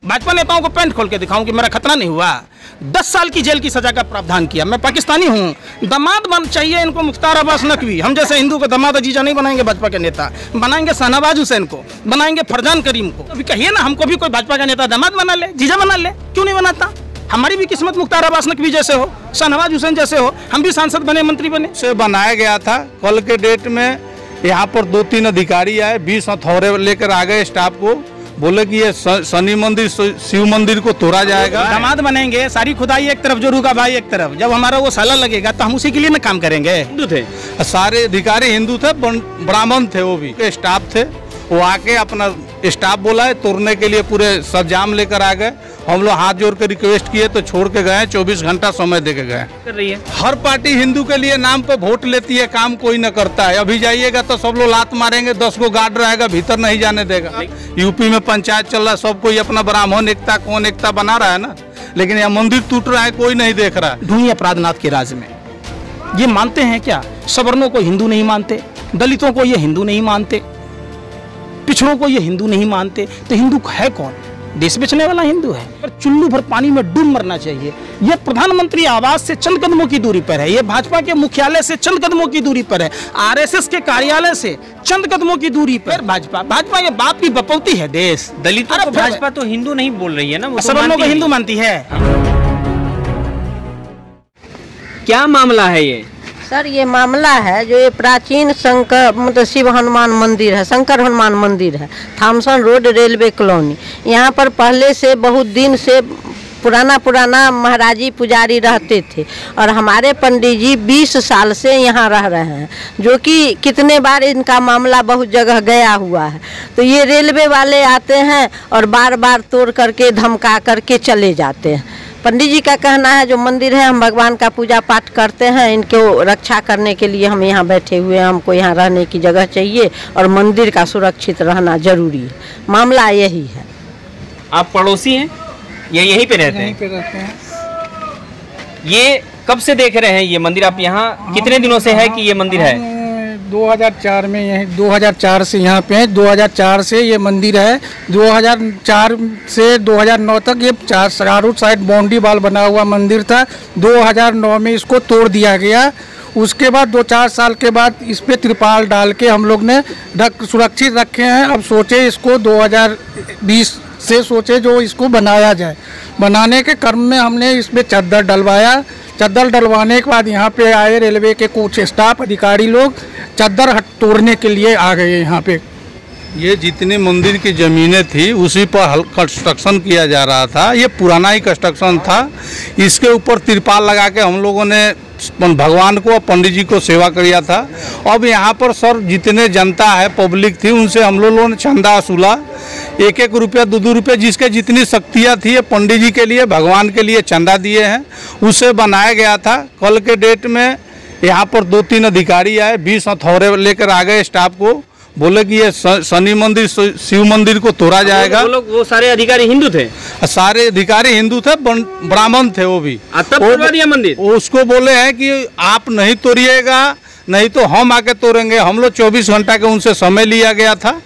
भाजपा नेताओं को पैंट खोल के दिखाऊं कि मेरा खतरा नहीं हुआ। 10 साल की जेल की सजा का प्रावधान किया। मैं पाकिस्तानी हूं। दामाद बन चाहिए इनको मुख्तार अब्बास नकवी। हम जैसे हिंदू को दामाद अजीजा नहीं बनाएंगे भाजपा के नेता, बनाएंगे शाहनवाज हुसैन को, बनाएंगे फरजान करीम को। अभी कहिए ना हमको भी कोई भाजपा का नेता दामाद बना ले, जीजा बना ले, क्यों नहीं बनाता? हमारी भी किस्मत मुख्तार अब्बास नकवी जैसे हो, शाहनवाज हुसैन जैसे हो, हम भी सांसद बने, मंत्री बने। से बनाया गया था। कल के डेट में यहाँ पर 2-3 अधिकारी आए, 20 हथौड़े लेकर आ गए स्टाफ को, बोले कि ये शनि मंदिर शिव मंदिर को तोड़ा जाएगा। दामाद बनेंगे, सारी खुदाई एक तरफ, जोरू का भाई एक तरफ। जब हमारा वो साला लगेगा तो हम उसी के लिए ना काम करेंगे। हिंदू थे सारे अधिकारी, हिंदू थे, ब्राह्मण थे, वो भी स्टाफ थे। वो आके अपना स्टाफ बोला है तोड़ने के लिए, पूरे सरंजाम लेकर आ गए। हम लोग हाथ जोड़ के रिक्वेस्ट किए तो छोड़ के गए। 24 घंटा समय दे के गए। कर रही है हर पार्टी हिंदू के लिए नाम पे वोट लेती है, काम कोई न करता है। अभी जाइएगा तो सब लोग लात मारेंगे, 10 को गार्ड रहेगा, भीतर नहीं जाने देगा। यूपी में पंचायत चल रहा है, सब कोई अपना ब्राह्मण एकता कौन एकता बना रहा है ना, लेकिन यहाँ मंदिर टूट रहा है, कोई नहीं देख रहा है। ढूंढिए अपराधनाथ के राज में ये मानते हैं क्या? सवर्णों को हिंदू नहीं मानते, दलितों को ये हिंदू नहीं मानते, पिछड़ों को ये हिंदू नहीं मानते, तो हिंदू है कौन? देश बेचने वाला हिंदू है। पर चुल्लू भर पानी में डूब मरना चाहिए। ये प्रधानमंत्री आवास से चंद कदमों की दूरी पर है, ये भाजपा के मुख्यालय से चंद कदमों की दूरी पर है, आरएसएस के कार्यालय से चंद कदमों की दूरी पर भाजपा के बाप की बपौती है देश। दलितों को भाजपा तो हिंदू नहीं बोल रही है ना, वो सवर्णों को हिंदू मानती है। क्या मामला है ये? सर ये मामला है जो ये प्राचीन शंकर मतलब शिव हनुमान मंदिर है, शंकर हनुमान मंदिर है, थॉमसन रोड रेलवे कॉलोनी। यहाँ पर पहले से बहुत दिन से पुराना महाराजी पुजारी रहते थे और हमारे पंडित जी 20 साल से यहाँ रह रहे हैं, जो कि कितने बार इनका मामला बहुत जगह गया हुआ है। तो ये रेलवे वाले आते हैं और बार बार तोड़ करके धमका करके चले जाते हैं। पंडित जी का कहना है जो मंदिर है, हम भगवान का पूजा पाठ करते हैं, इनको रक्षा करने के लिए हम यहाँ बैठे हुए हैं, हमको यहाँ रहने की जगह चाहिए और मंदिर का सुरक्षित रहना जरूरी है। मामला यही है। आप पड़ोसी हैं या यहीं पे रहते हैं? यहीं पे रहते हैं। ये कब से देख रहे हैं ये मंदिर? आप यहाँ कितने दिनों से है कि ये मंदिर है? 2004 में यही 2004 से यहाँ पे है। 2004 से ये मंदिर है। 2004 से 2009 तक ये चारों साइड बाउंड्री वाल बना हुआ मंदिर था। 2009 में इसको तोड़ दिया गया। उसके बाद 2-4 साल के बाद इस पे त्रिपाल डाल के हम लोग ने सुरक्षित रखे हैं। अब सोचे इसको 2020 से सोचे जो इसको बनाया जाए। बनाने के क्रम में हमने इसमें चद्दर डलवाया। चद्दर डलवाने के बाद यहाँ पे आए रेलवे के कुछ स्टाफ अधिकारी लोग, चद्दर तोड़ने के लिए आ गए यहाँ पे। ये जितनी मंदिर की ज़मीनें थी उसी पर कंस्ट्रक्शन किया जा रहा था। ये पुराना ही कंस्ट्रक्शन था। इसके ऊपर तिरपाल लगा के हम लोगों ने भगवान को और पंडित जी को सेवा किया था। अब यहाँ पर सर जितने जनता है, पब्लिक थी, उनसे हम लोगों ने चंदा वसूला। 1-1 रुपया 2-2 रुपये जिसके जितनी शक्तियाँ थी, पंडित जी के लिए भगवान के लिए चंदा दिए हैं, उसे बनाया गया था। कल के डेट में यहाँ पर 2-3 अधिकारी आए, 20 हथौड़े लेकर आ गए स्टाफ को, बोले कि ये शनि मंदिर शिव मंदिर को तोड़ा जाएगा। वो सारे अधिकारी हिंदू थे? सारे अधिकारी हिंदू थे, ब्राह्मण थे वो भी। तब तोड़वा दिया मंदिर? उसको बोले हैं कि आप नहीं तोड़िएगा, नहीं तो हम आके तोड़ेंगे। हम लोग 24 घंटा के उनसे समय लिया गया था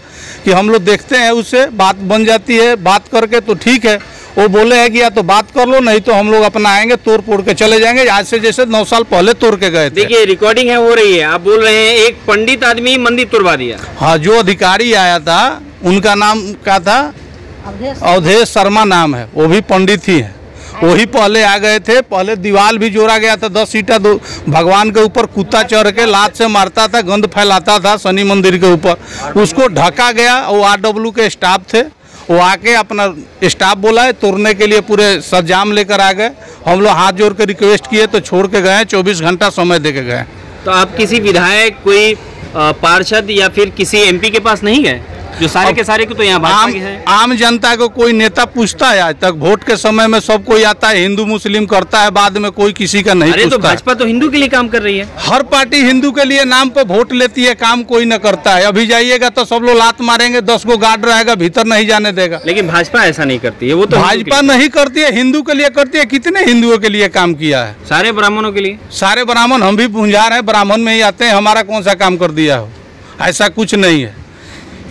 कि हम लोग देखते हैं, उससे बात बन जाती है, बात करके तो ठीक है। वो बोले हैं कि या तो बात कर लो, नहीं तो हम लोग अपना आएंगे, तोड़ फोड़ के चले जाएंगे। आज से जैसे 9 साल पहले तोड़ के गए थे। देखिए रिकॉर्डिंग है, हो रही है। आप बोल रहे हैं एक पंडित आदमी मंदिर तोड़वा दिया? हाँ, जो अधिकारी आया था उनका नाम क्या था? अवधेश शर्मा नाम है, वो भी पंडित ही है। वही पहले आ गए थे। पहले दीवार भी जोड़ा गया था, 10 ईंटा भगवान के ऊपर कुत्ता चढ़ के लात से मारता था, गंद फैलाता था शनि मंदिर के ऊपर, उसको ढका गया। वो RW के स्टाफ थे, वो आके अपना स्टाफ बोला है तोड़ने के लिए, पूरे सरंजाम लेकर आ गए। हम लोग हाथ जोड़ के रिक्वेस्ट किए तो छोड़ के गए। 24 घंटा समय दे के गए। तो आप किसी विधायक, कोई पार्षद या फिर किसी MP के पास नहीं गए? जो सारे के सारे को तो यहाँ भाजपा के हैं। आम जनता को कोई नेता पूछता है? आज तक वोट के समय में सब कोई आता है, हिंदू मुस्लिम करता है, बाद में कोई किसी का नहीं पूछता। तो भाजपा तो हिंदू के लिए काम कर रही है। हर पार्टी हिंदू के लिए नाम पर वोट लेती है, काम कोई न करता है। अभी जाइएगा तो सब लोग लात मारेंगे, 10 को गार्ड रहेगा, भीतर नहीं जाने देगा। लेकिन भाजपा ऐसा नहीं करती है। वो तो भाजपा नहीं करती है, हिंदू के लिए करती है। कितने हिंदुओं के लिए काम किया है? सारे ब्राह्मणों के लिए। सारे ब्राह्मण, हम भी पूंजार हैं, ब्राह्मण में ही आते हैं। हमारा कौन सा काम कर दिया हो? ऐसा कुछ नहीं है।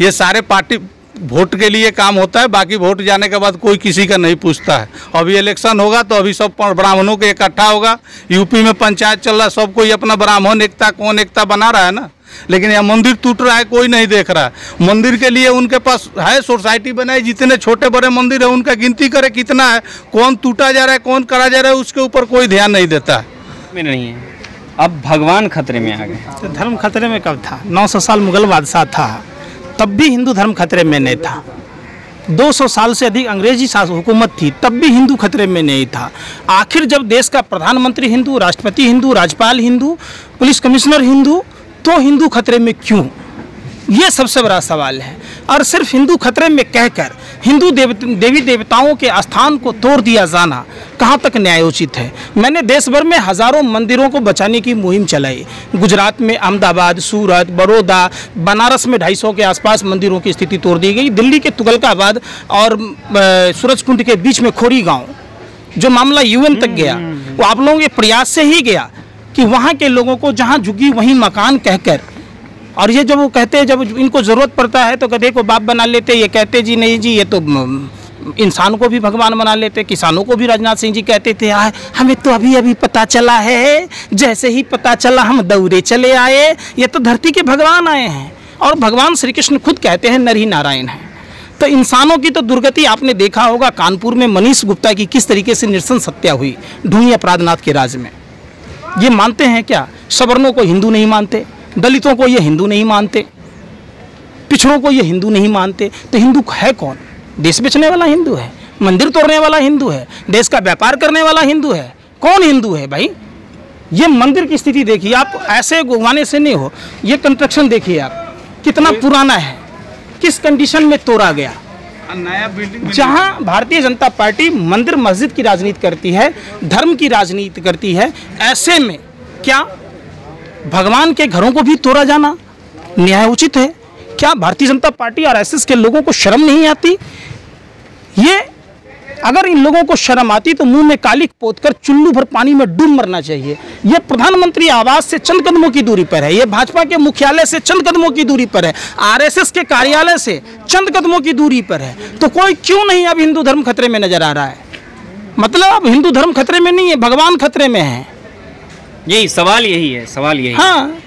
ये सारे पार्टी वोट के लिए काम होता है, बाकी वोट जाने के बाद कोई किसी का नहीं पूछता है। अभी इलेक्शन होगा तो अभी सब ब्राह्मणों के इकट्ठा होगा। यूपी में पंचायत चल रहा है, सब कोई अपना ब्राह्मण एकता कौन एकता बना रहा है ना, लेकिन यहाँ मंदिर टूट रहा है कोई नहीं देख रहा है। मंदिर के लिए उनके पास है सोसाइटी बनाई, जितने छोटे बड़े मंदिर है उनका गिनती करे कितना है, कौन टूटा जा रहा है कौन करा जा रहा है, उसके ऊपर कोई ध्यान नहीं देता है। में नहीं है। अब भगवान खतरे में आ गए। तो धर्म खतरे में कब था? 900 साल मुगल बादशाह था, तब भी हिंदू धर्म खतरे में नहीं था। 200 साल से अधिक अंग्रेजी हुकूमत थी, तब भी हिंदू खतरे में नहीं था। आखिर जब देश का प्रधानमंत्री हिंदू, राष्ट्रपति हिंदू, राज्यपाल हिंदू, पुलिस कमिश्नर हिंदू, तो हिंदू खतरे में क्यों? ये सबसे बड़ा सवाल है। और सिर्फ हिंदू खतरे में कहकर हिंदू देवी देवताओं के स्थान को तोड़ दिया जाना कहाँ तक न्यायोचित है? मैंने देश भर में हजारों मंदिरों को बचाने की मुहिम चलाई। गुजरात में अहमदाबाद, सूरत, बड़ौदा, बनारस में 250 के आसपास मंदिरों की स्थिति तोड़ दी गई। दिल्ली के तुगलकाबाद और सूरजकुंड के बीच में खोरी गांव, जो मामला UN तक गया, वो आप लोगों के प्रयास से ही गया कि वहाँ के लोगों को जहाँ झुकी वहीं मकान कहकर, और ये जब वो कहते हैं, जब इनको ज़रूरत पड़ता है तो गधे को बाप बना लेते। ये कहते जी नहीं जी, ये तो इंसान को भी भगवान बना लेते। किसानों को भी राजनाथ सिंह जी कहते थे, हमें तो अभी अभी पता चला है, जैसे ही पता चला हम दौड़े चले आए। ये तो धरती के भगवान आए हैं, और भगवान श्री कृष्ण खुद कहते हैं नर ही नारायण है। तो इंसानों की तो दुर्गति आपने देखा होगा। कानपुर में मनीष गुप्ता की किस तरीके से नृशंस हत्या हुई ढूंढी अपराधनाथ के राज में। ये मानते हैं क्या? सवर्णों को हिंदू नहीं मानते, दलितों को ये हिंदू नहीं मानते, पिछड़ों को ये हिंदू नहीं मानते, तो हिंदू है कौन? देश बेचने वाला हिंदू है, मंदिर तोड़ने वाला हिंदू है, देश का व्यापार करने वाला हिंदू है। कौन हिंदू है भाई? ये मंदिर की स्थिति देखिए आप, ऐसे घुमाने से नहीं हो। ये कंस्ट्रक्शन देखिए आप, कितना पुराना है, किस कंडीशन में तोड़ा गया। नया बिल्डिंग जहां भारतीय जनता पार्टी मंदिर मस्जिद की राजनीति करती है, धर्म की राजनीति करती है, ऐसे में क्या भगवान के घरों को भी तोड़ा जाना न्यायोचित है? क्या भारतीय जनता पार्टी और RSS के लोगों को शर्म नहीं आती? ये अगर इन लोगों को शर्म आती तो मुंह में कालिक पोतकर चुल्लू भर पानी में डूब मरना चाहिए। ये प्रधानमंत्री आवास से चंद कदमों की दूरी पर है, ये भाजपा के मुख्यालय से चंद कदमों की दूरी पर है, RSS के कार्यालय से चंद कदमों की दूरी पर है। तो कोई क्यों नहीं अब हिंदू धर्म खतरे में नजर आ रहा है? मतलब अब हिंदू धर्म खतरे में नहीं है, भगवान खतरे में है। यही सवाल, यही है सवाल, यही। हाँ,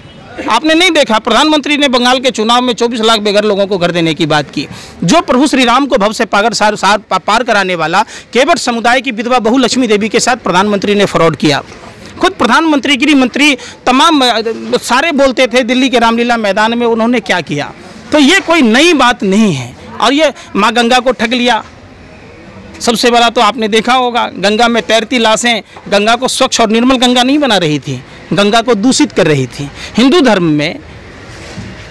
आपने नहीं देखा प्रधानमंत्री ने बंगाल के चुनाव में 24 लाख बेघर लोगों को घर देने की बात की। जो प्रभु श्री राम को भव से पार कराने वाला केवट समुदाय की विधवा बहु लक्ष्मी देवी के साथ प्रधानमंत्री ने फ्रॉड किया। खुद प्रधानमंत्री, गृह मंत्री, तमाम सारे बोलते थे दिल्ली के रामलीला मैदान में उन्होंने क्या किया। तो ये कोई नई बात नहीं है। और ये माँ गंगा को ठग लिया। सबसे बड़ा तो आपने देखा होगा, गंगा में तैरती लाशें गंगा को स्वच्छ और निर्मल गंगा नहीं बना रही थी, गंगा को दूषित कर रही थी। हिंदू धर्म में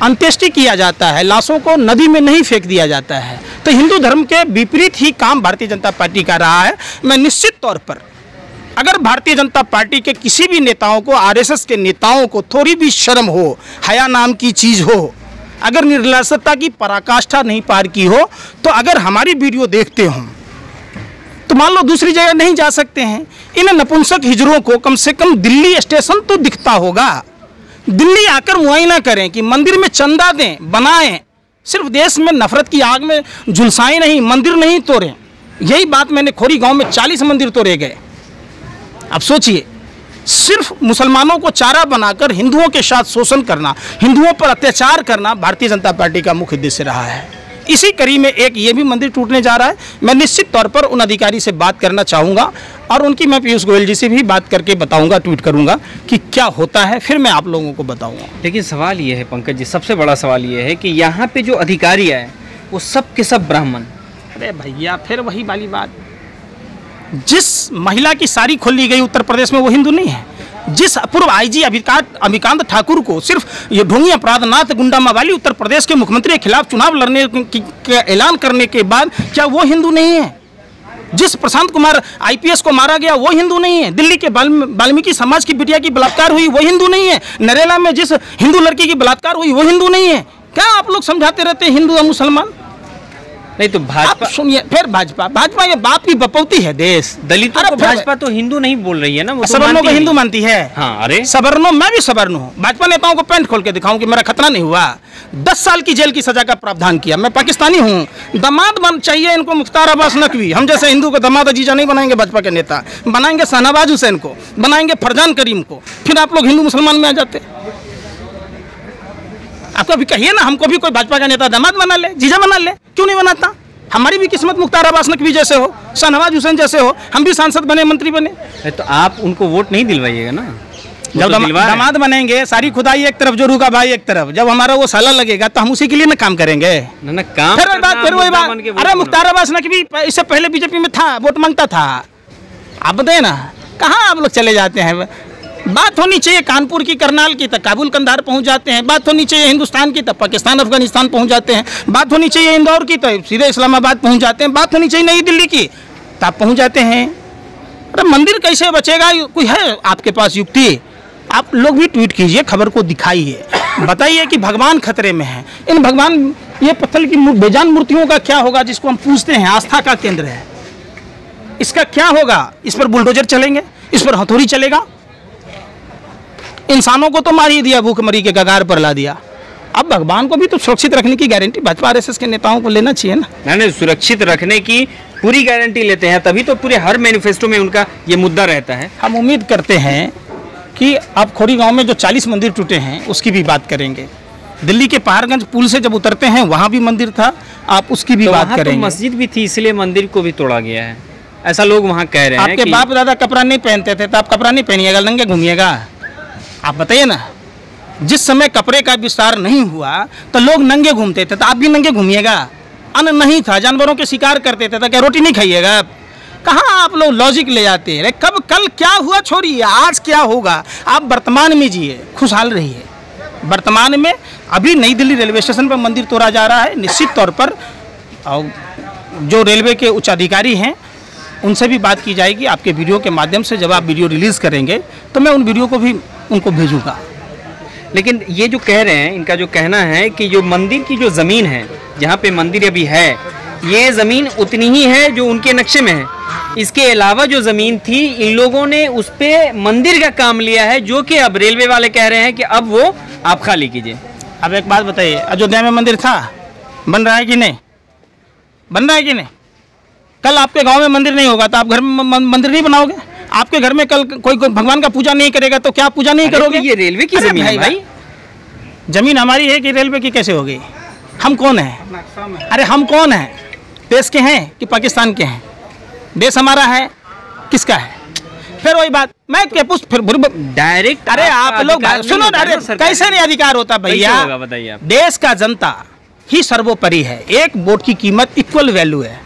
अंत्येष्टि किया जाता है, लाशों को नदी में नहीं फेंक दिया जाता है। तो हिंदू धर्म के विपरीत ही काम भारतीय जनता पार्टी का रहा है। मैं निश्चित तौर पर, अगर भारतीय जनता पार्टी के किसी भी नेताओं को, RSS के नेताओं को थोड़ी भी शर्म हो, हया नाम की चीज़ हो, अगर निर्लसता की पराकाष्ठा नहीं पार की हो, तो अगर हमारी वीडियो देखते हों तो मान लो दूसरी जगह नहीं जा सकते हैं। इन नपुंसक हिजड़ों को कम से कम दिल्ली स्टेशन तो दिखता होगा। दिल्ली आकर मुआयना करें कि मंदिर में चंदा दें, बनाएं। सिर्फ देश में नफरत की आग में झुलसाएं नहीं, मंदिर नहीं तोड़ें। यही बात मैंने खोरी गांव में 40 मंदिर तोड़े गए। अब सोचिए, सिर्फ मुसलमानों को चारा बनाकर हिंदुओं के साथ शोषण करना, हिंदुओं पर अत्याचार करना भारतीय जनता पार्टी का मुख्य उद्देश्य रहा है। इसी कड़ी में एक ये भी मंदिर टूटने जा रहा है। मैं निश्चित तौर पर उन अधिकारी से बात करना चाहूँगा और उनकी मैं पीयूष गोयल जी से भी बात करके बताऊँगा, ट्वीट करूँगा कि क्या होता है, फिर मैं आप लोगों को बताऊँगा। लेकिन सवाल ये है पंकज जी, सबसे बड़ा सवाल ये है कि यहाँ पे जो अधिकारी आए वो सब के सब ब्राह्मण। अरे भैया, फिर वही वाली बात, जिस महिला की साड़ी खोली गई उत्तर प्रदेश में वो हिंदू नहीं है। जिस पूर्व IG अमिकांत ठाकुर को सिर्फ ये ढोंगी अपराधनाथ गुंडा मवाली उत्तर प्रदेश के मुख्यमंत्री के खिलाफ चुनाव लड़ने का ऐलान करने के बाद क्या वो हिंदू नहीं है? जिस प्रशांत कुमार IPS को मारा गया वो हिंदू नहीं है? दिल्ली के वाल्मीकि समाज की बिटिया की बलात्कार हुई वो हिंदू नहीं है? नरेला में जिस हिंदू लड़की की बलात्कार हुई वो हिंदू नहीं है? क्या आप लोग समझाते रहते हैं हिंदू और मुसलमान? नहीं तो भाजपा, आप सुनिए, फिर भाजपा ये बाप की बपौती है देश। दलितों को भाजपा तो हिंदू नहीं बोल रही है ना, वो तो सवर्णों को मानती हिंदू नहीं। मानती है। हाँ, अरे सवर्णों, मैं भी सवर्ण हूँ। भाजपा नेताओं को पैंट खोल के दिखाऊं कि मेरा खतरा नहीं हुआ। 10 साल की जेल की सजा का प्रावधान किया। मैं पाकिस्तानी हूँ। दामाद बन चाहिए इनको मुख्तार अब्बास नकवी। हम जैसे हिंदू को दामाद अजीजा नहीं बनाएंगे भाजपा के नेता, बनाएंगे शाहनवाज हुसैन को, बनाएंगे फरजान करीम को। फिर आप लोग हिंदू मुसलमान में आ जाते। आपको भी कहिए ना, हमको भी कोई भाजपा का नेता दामाद बना ले, जीजा बना ले, क्यों नहीं बनाता? हमारी भी किस्मत मुख्तार अब्बास नकवी जैसे हो, शाहनवाज हुसैन जैसे हो, हम भी सांसद बने, मंत्री बने। तो आप उनको वोट नहीं दिलवाइएगा ना, जब दामाद बनेंगे, सारी खुदाई एक तरफ, जोरू का भाई एक तरफ, जब हमारा वो साला लगेगा तो हम उसी के लिए ना काम करेंगे। ना काम फिर वही बात। अरे मुख्तार अब्बास नकवी इससे पहले बीजेपी में था, वोट मांगता था। आप बताइए ना, कहाँ आप लोग चले जाते हैं? बात होनी चाहिए कानपुर की, करनाल की, तो काबुल कंधार पहुंच जाते हैं। बात होनी चाहिए हिंदुस्तान की, तो पाकिस्तान अफगानिस्तान पहुंच जाते हैं। बात होनी चाहिए इंदौर की, तो सीधे इस्लामाबाद पहुंच जाते हैं। बात होनी चाहिए नई दिल्ली की, तो आप पहुंच जाते हैं। अरे मंदिर कैसे बचेगा? कोई है आपके पास युक्ति? आप लोग भी ट्वीट कीजिए, खबर को दिखाइए, बताइए कि भगवान खतरे में है। इन भगवान, ये पत्थर की बेजान मूर्तियों का क्या होगा जिसको हम पूछते हैं आस्था का केंद्र है? इसका क्या होगा? इस पर बुलडोजर चलेंगे, इस पर हथौड़ी चलेगा? इंसानों को तो मार ही दिया, भूखमरी के कगार पर ला दिया। अब भगवान को भी तो सुरक्षित रखने की गारंटी भाजपा आरएसएस के नेताओं को लेना चाहिए ना। नहीं, सुरक्षित रखने की पूरी गारंटी लेते हैं, तभी तो पूरे हर मैनिफेस्टो में उनका ये मुद्दा रहता है। हम उम्मीद करते हैं कि अब खोरी गांव में जो 40 मंदिर टूटे हैं उसकी भी बात करेंगे। दिल्ली के पहाड़गंज पुल से जब उतरते हैं वहाँ भी मंदिर था, आप उसकी भी बात करेंगे। तो मस्जिद भी थी, इसलिए मंदिर को भी तोड़ा गया है, ऐसा लोग वहाँ कह रहे हैं। आपके बाप दादा कपड़ा नहीं पहनते थे, तो आप कपड़ा नहीं पहनिएगा, नंगे घूमिएगा? आप बताइए ना, जिस समय कपड़े का विस्तार नहीं हुआ तो लोग नंगे घूमते थे, तो आप भी नंगे घूमिएगा? अन्न नहीं था, जानवरों के शिकार करते थे, तो क्या रोटी नहीं खाइएगा आप? कहाँ आप लोग लॉजिक ले जाते हैं? कब कल क्या हुआ छोड़िए, आज क्या होगा? आप वर्तमान में जिए, खुशहाल रहिए वर्तमान में। अभी नई दिल्ली रेलवे स्टेशन पर मंदिर तोड़ा जा रहा है, निश्चित तौर पर जो रेलवे के उच्च अधिकारी हैं उनसे भी बात की जाएगी आपके वीडियो के माध्यम से। जब आप वीडियो रिलीज़ करेंगे तो मैं उन वीडियो को भी उनको भेजूँगा। लेकिन ये जो कह रहे हैं, इनका जो कहना है कि जो मंदिर की जो ज़मीन है, जहाँ पे मंदिर अभी है, ये ज़मीन उतनी ही है जो उनके नक्शे में है। इसके अलावा जो ज़मीन थी, इन लोगों ने उस पर मंदिर का काम लिया है, जो कि अब रेलवे वाले कह रहे हैं कि अब वो आप खाली कीजिए। अब एक बात बताइए, अयोध्या में मंदिर था, बन रहा है कि नहीं? बन रहा है कि नहीं? कल आपके गांव में मंदिर नहीं होगा तो आप घर में मंदिर नहीं बनाओगे? आपके घर में कल कोई भगवान का पूजा नहीं करेगा तो क्या पूजा नहीं करोगे? ये रेलवे की जमीन है भाई। जमीन हमारी है कि रेलवे की कैसे होगी? हम कौन है? अरे हम कौन है? देश के हैं कि पाकिस्तान के हैं? देश हमारा है, किसका है? फिर वही बात, मैं क्या पूछ फिर डायरेक्ट। अरे आप लोग सुनो, अरे कैसे नहीं अधिकार होता भैया? बताइए आप। देश का जनता ही सर्वोपरि है। एक वोट की कीमत इक्वल वैल्यू है।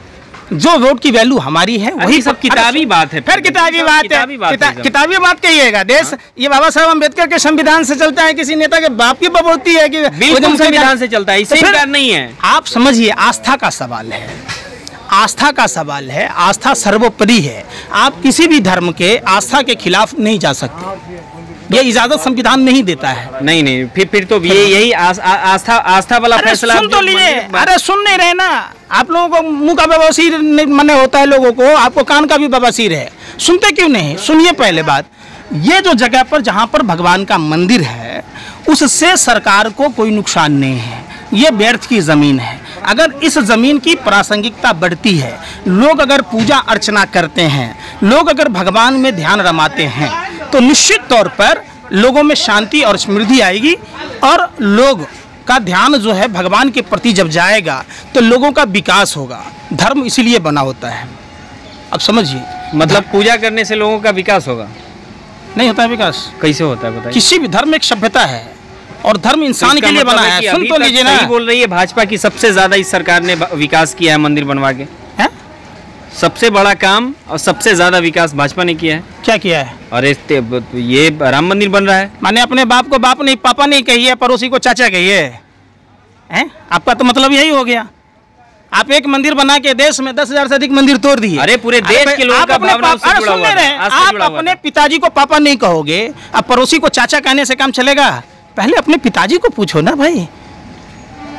जो वोट की वैल्यू हमारी है वही सब किताबी बात है। फिर किताबी बात है, किताबी बात कहिएगा। देश ये बाबा साहब अम्बेडकर के संविधान से चलता है, किसी नेता के बाप की बबौती है कि बिल्कुल संविधान से चलता है, इससे इनकार नहीं है। आप समझिए, आस्था का सवाल है, आस्था का सवाल है, आस्था सर्वोपरि है। आप किसी भी धर्म के आस्था के खिलाफ नहीं जा सकते, ये इजाजत संविधान नहीं देता है। नहीं, फिर तो ये यही आस्था वाला फैसला सुन तो लीजिए। अरे सुन नहीं रहे ना, आप लोगों को मुंह का बवासीर मने होता है लोगों को, आपको कान का भी बवासीर है। सुनते क्यों नहीं? सुनिए पहले बात, ये जो जगह पर जहाँ पर भगवान का मंदिर है उससे सरकार को कोई नुकसान नहीं है, ये व्यर्थ की जमीन है। अगर इस जमीन की प्रासंगिकता बढ़ती है, लोग अगर पूजा अर्चना करते हैं, लोग अगर भगवान में ध्यान रमाते हैं, तो निश्चित तौर पर लोगों में शांति और समृद्धि आएगी और लोग का ध्यान जो है भगवान के प्रति जब जाएगा तो लोगों का विकास होगा। धर्म इसीलिए बना होता है। अब समझिए, मतलब पूजा करने से लोगों का विकास होगा? नहीं होता है विकास। कैसे होता है बताइए? किसी भी धर्म एक सभ्यता है और धर्म इंसान के लिए बना है। सुन तो लीजिए ना। बोल रही है भाजपा की सबसे ज्यादा इस सरकार ने विकास किया है मंदिर बनवा के। सबसे बड़ा काम और सबसे ज्यादा विकास भाजपा ने किया है। क्या किया है? अरे ये राम मंदिर बन रहा है। माने अपने बाप को बाप नहीं, पापा नहीं कहिए, पड़ोसी को चाचा कहिए, हैं? आपका तो मतलब यही हो गया। आप एक मंदिर बना के देश में 10,000 से अधिक मंदिर तोड़ दिए। अरे पूरे देश के लोगों का भावना उससे जुड़ा हुआ है। आप अपने पिताजी को पापा नहीं कहोगे, अब पड़ोसी को चाचा कहने से काम चलेगा? पहले अपने पिताजी को पूछो ना भाई,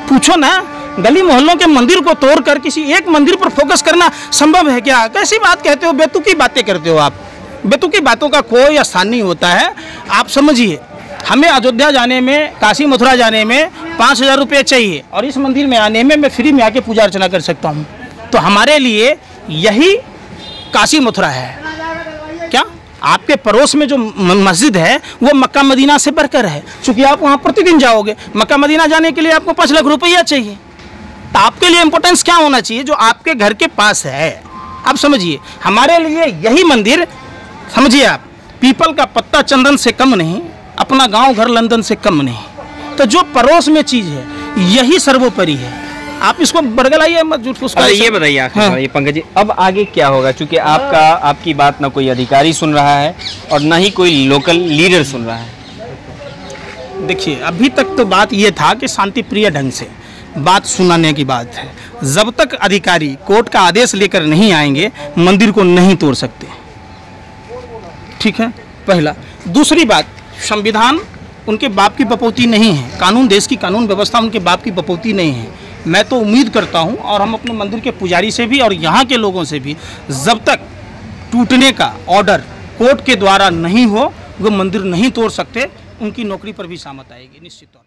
पूछो ना। गली मोहल्लों के मंदिर को तोड़कर किसी एक मंदिर पर फोकस करना संभव है क्या? कैसी बात कहते हो, बेतुकी बातें करते हो आप। बेतुकी बातों का कोई स्थान नहीं होता है। आप समझिए, हमें अयोध्या जाने में, काशी मथुरा जाने में 5,000 रुपये चाहिए और इस मंदिर में आने में मैं फ्री में आके पूजा अर्चना कर सकता हूँ। तो हमारे लिए यही काशी मथुरा है क्या? आपके पड़ोस में जो मस्जिद है वो मक्का मदीना से बढ़कर है, क्योंकि आप वहाँ प्रतिदिन जाओगे। मक्का मदीना जाने के लिए आपको 5 लाख रुपया चाहिए। तो आपके लिए इम्पोर्टेंस क्या होना चाहिए? जो आपके घर के पास है। आप समझिए, हमारे लिए यही मंदिर, समझिए आप, पीपल का पत्ता चंदन से कम नहीं, अपना गांव घर लंदन से कम नहीं। तो जो पड़ोस में चीज़ है यही सर्वोपरि है। आप इसको बरगलाइए मत, झूठ फूस। ये बताइए आखिर हाँ। ये पंकज जी, अब आगे क्या होगा? क्योंकि आपकी बात ना कोई अधिकारी सुन रहा है और ना ही कोई लोकल लीडर सुन रहा है। देखिए, अभी तक तो बात ये था कि शांति प्रिय ढंग से बात सुनाने की बात है। जब तक अधिकारी कोर्ट का आदेश लेकर नहीं आएंगे मंदिर को नहीं तोड़ सकते। ठीक है, पहला। दूसरी बात, संविधान उनके बाप की बपौती नहीं है, कानून, देश की कानून व्यवस्था उनके बाप की बपौती नहीं है। मैं तो उम्मीद करता हूं, और हम अपने मंदिर के पुजारी से भी और यहाँ के लोगों से भी, जब तक टूटने का ऑर्डर कोर्ट के द्वारा नहीं हो वो मंदिर नहीं तोड़ सकते। उनकी नौकरी पर भी शामत आएगी निश्चित तौर पर।